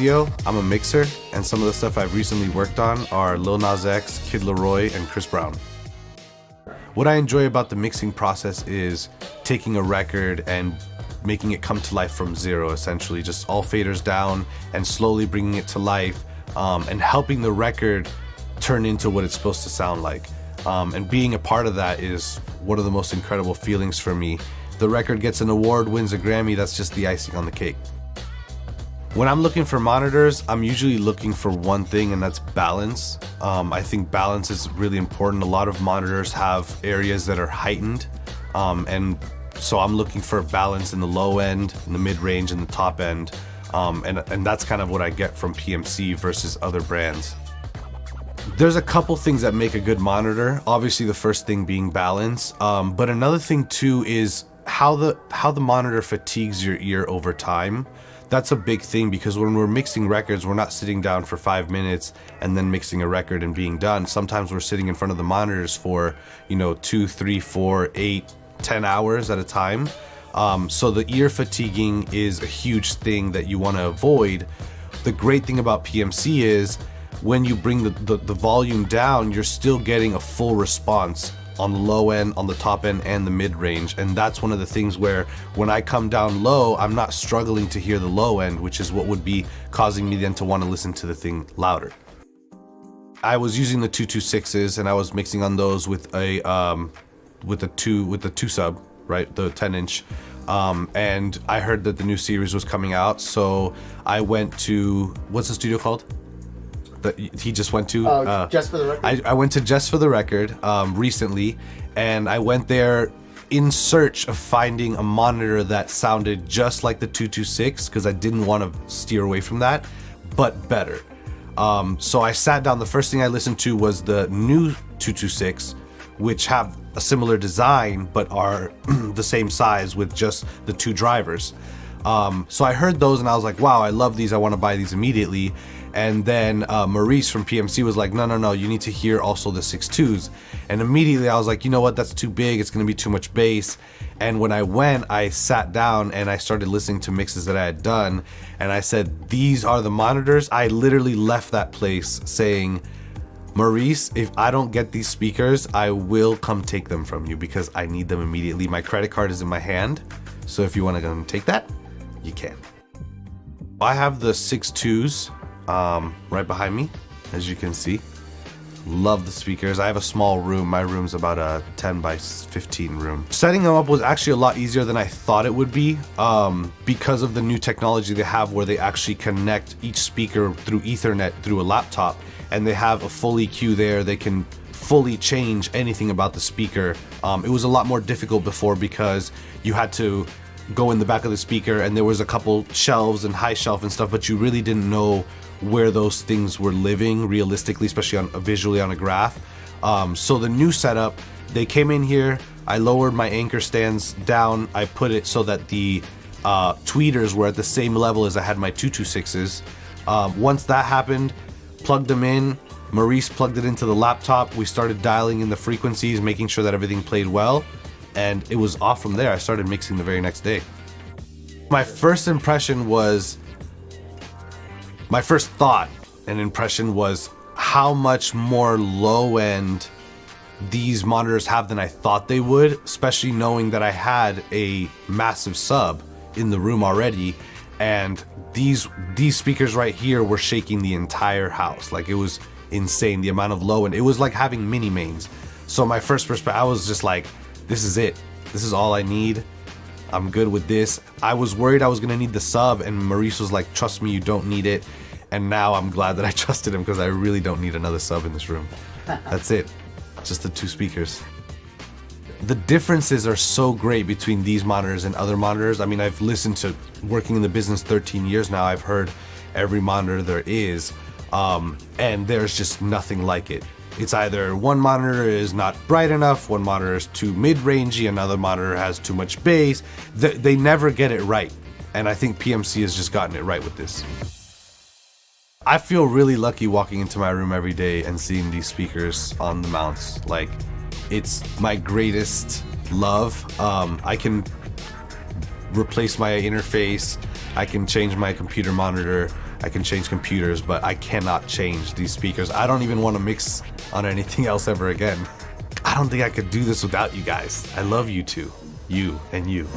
Teezio. I'm a mixer, and some of the stuff I've recently worked on are Lil Nas X, Kid Laroi, and Chris Brown. What I enjoy about the mixing process is taking a record and making it come to life from zero, essentially, just all faders down and slowly bringing it to life, and helping the record turn into what it's supposed to sound like. And being a part of that is one of the most incredible feelings for me. The record gets an award, wins a Grammy, that's just the icing on the cake. When I'm looking for monitors, I'm usually looking for one thing, and that's balance. I think balance is really important. A lot of monitors have areas that are heightened, and so I'm looking for balance in the low end, in the mid-range, and the top end. And that's kind of what I get from PMC versus other brands. There's a couple things that make a good monitor. Obviously the first thing being balance, but another thing too is how the monitor fatigues your ear over time. That's a big thing, because when we're mixing records, we're not sitting down for 5 minutes and then mixing a record and being done. Sometimes we're sitting in front of the monitors for 2, 3, 4, 8, 10 hours at a time. So the ear fatiguing is a huge thing that you want to avoid. The great thing about PMC is when you bring the volume down, you're still getting a full response on the low end, on the top end, and the mid-range. And that's one of the things where when I come down low, I'm not struggling to hear the low end, which is what would be causing me then to want to listen to the thing louder. I was using the 226s, and I was mixing on those with the two sub, right, the 10-inch. And I heard that the new series was coming out, so I went to, what's the studio called that he just went to? Just for the Record? I went to Just for the Record recently, and I went there in search of finding a monitor that sounded just like the 226, because I didn't want to steer away from that, but better. So I sat down. The first thing I listened to was the new 226, which have a similar design but are the same size with just the two drivers. So I heard those and I was like, wow, I love these, I want to buy these immediately. And then Maurice from PMC was like, no, you need to hear also the 6.2s. And immediately I was like, you know what, that's too big, it's gonna be too much bass. And when I went, I sat down and I started listening to mixes that I had done, and I said, these are the monitors. I literally left that place saying, Maurice, if I don't get these speakers, I will come take them from you because I need them immediately. My credit card is in my hand, so if you want to come take that, you can. I have the 6.2s right behind me, as you can see. Love the speakers. I have a small room. My room's about a 10 by 15 room. Setting them up was actually a lot easier than I thought it would be, because of the new technology they have where they actually connect each speaker through Ethernet through a laptop, and they have a full EQ there. They can fully change anything about the speaker. It was a lot more difficult before because you had to go in the back of the speaker and there was a couple shelves and high shelf and stuff, but you really didn't know where those things were living realistically, especially visually on a graph. So the new setup, they came in here, I lowered my anchor stands down, I put it so that the tweeters were at the same level as I had my 226s. Once that happened, plugged them in, Maurice plugged it into the laptop, we started dialing in the frequencies, making sure that everything played well, and it was off from there. I started mixing the very next day. My first thought and impression was how much more low end these monitors have than I thought they would, especially knowing that I had a massive sub in the room already, and these speakers right here were shaking the entire house. Like, it was insane the amount of low end. It was like having mini mains. So my first perspective, I was just like, this is it. This is all I need. I'm good with this. I was worried I was gonna need the sub, and Maurice was like, trust me, you don't need it. And now I'm glad that I trusted him because I really don't need another sub in this room. That's it. Just the two speakers. The differences are so great between these monitors and other monitors. I mean, I've listened to, working in the business 13 years now, I've heard every monitor there is, and there's just nothing like it. It's either one monitor is not bright enough, one monitor is too mid-rangey, another monitor has too much bass. They never get it right. And I think PMC has just gotten it right with this. I feel really lucky walking into my room every day and seeing these speakers on the mounts. Like, it's my greatest love. I can replace my interface, I can change my computer monitor, I can change computers, but I cannot change these speakers. I don't even want to mix on anything else ever again. I don't think I could do this without you guys. I love you two. You and you.